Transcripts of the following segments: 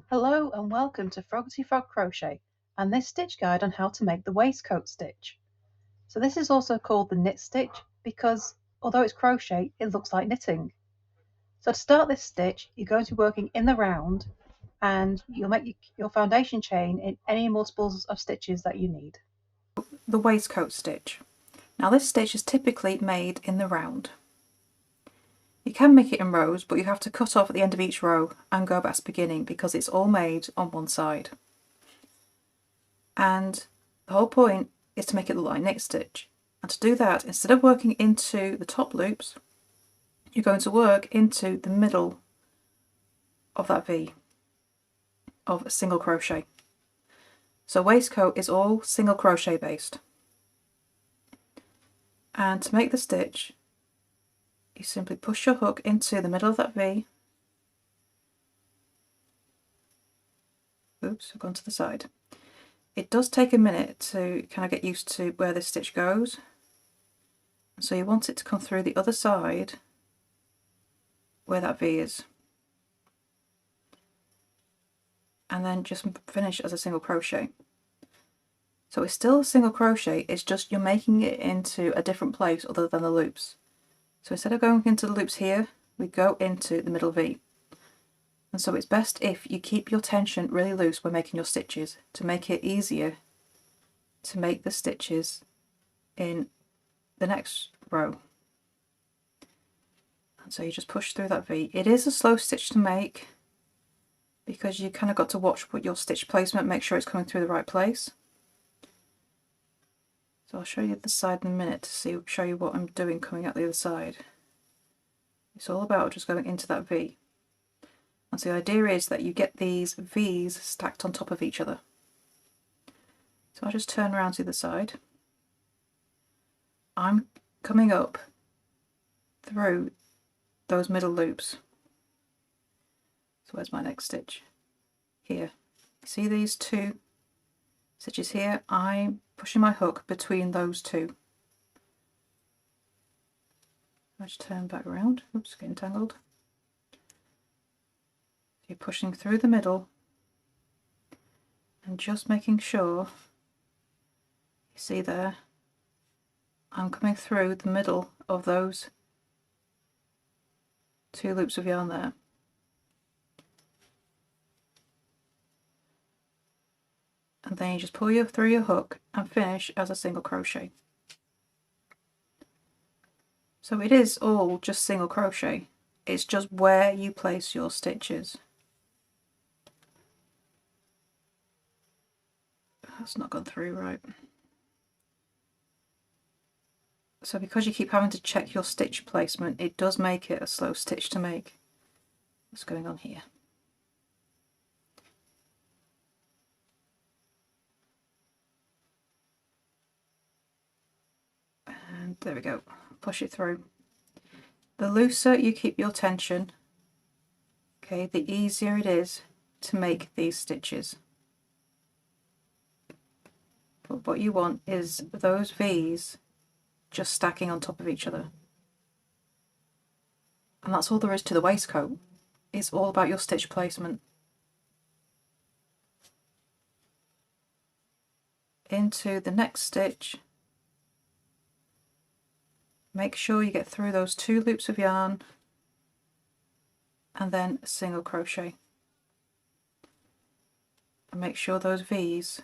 Hello and welcome to Froggity Frog Crochet and this stitch guide on how to make the waistcoat stitch. So this is also called the knit stitch because although it's crochet it looks like knitting. So to start this stitch you're going to be working in the round and you'll make your foundation chain in any multiples of stitches that you need. The waistcoat stitch. Now this stitch is typically made in the round. You can make it in rows, but you have to cut off at the end of each row and go back to the beginning because it's all made on one side. And the whole point is to make it look like a knit stitch. And to do that, instead of working into the top loops, you're going to work into the middle of that V of a single crochet. So waistcoat is all single crochet based. And to make the stitch, you simply push your hook into the middle of that V. Oops, I've gone to the side. It does take a minute to kind of get used to where this stitch goes. So you want it to come through the other side where that V is. And then just finish as a single crochet. So it's still a single crochet, it's just you're making it into a different place other than the loops. So instead of going into the loops here, we go into the middle V. And so it's best if you keep your tension really loose when making your stitches to make it easier to make the stitches in the next row. And so you just push through that V. It is a slow stitch to make because you kind of got to watch what your stitch placement, make sure it's coming through the right place. So I'll show you the side in a minute to show you what I'm doing coming out the other side. It's all about just going into that V. And so the idea is that you get these V's stacked on top of each other. So I'll just turn around to the other side. I'm coming up through those middle loops. So where's my next stitch? Here. See these two stitches here? I'm pushing my hook between those two. I just turn back around. Oops, getting tangled. You're pushing through the middle and just making sure, you see there, I'm coming through the middle of those two loops of yarn there. And then you just pull through your hook and finish as a single crochet. So it is all just single crochet, it's just where you place your stitches. That's not gone through right. So because you keep having to check your stitch placement, it does make it a slow stitch to make. What's going on here? And there we go, push it through. The looser you keep your tension, okay, the easier it is to make these stitches. But what you want is those V's just stacking on top of each other. And that's all there is to the waistcoat. It's all about your stitch placement. Into the next stitch, make sure you get through those two loops of yarn and then a single crochet. And make sure those V's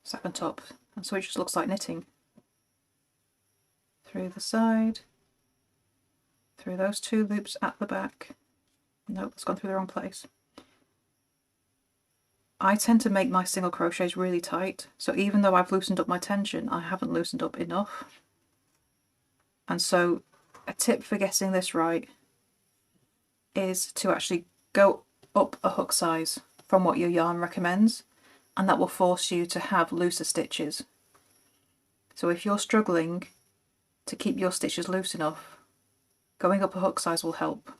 stack on top, and so it just looks like knitting. Through the side, through those two loops at the back. Nope, it's gone through the wrong place. I tend to make my single crochets really tight, so even though I've loosened up my tension, I haven't loosened up enough. And so a tip for getting this right is to actually go up a hook size from what your yarn recommends, and that will force you to have looser stitches. So if you're struggling to keep your stitches loose enough, going up a hook size will help.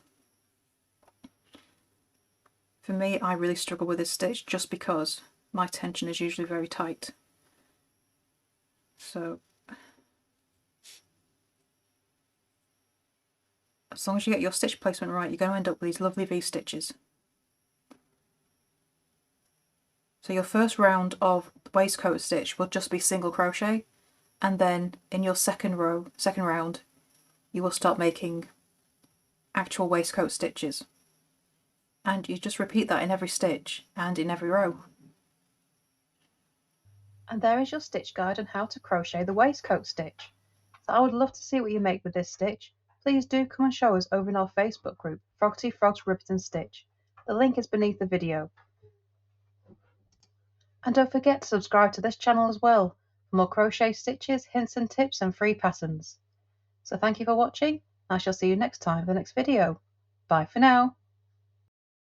For me, I really struggle with this stitch just because my tension is usually very tight. So as long as you get your stitch placement right, you're going to end up with these lovely V-stitches. So your first round of waistcoat stitch will just be single crochet, and then in your second round, you will start making actual waistcoat stitches. And you just repeat that in every stitch and in every row. And there is your stitch guide on how to crochet the waistcoat stitch. So I would love to see what you make with this stitch. Please do come and show us over in our Facebook group, Froggity Frogs Ribbit and Stitch. The link is beneath the video. And don't forget to subscribe to this channel as well for more crochet stitches, hints and tips and free patterns. So thank you for watching. I shall see you next time for the next video. Bye for now.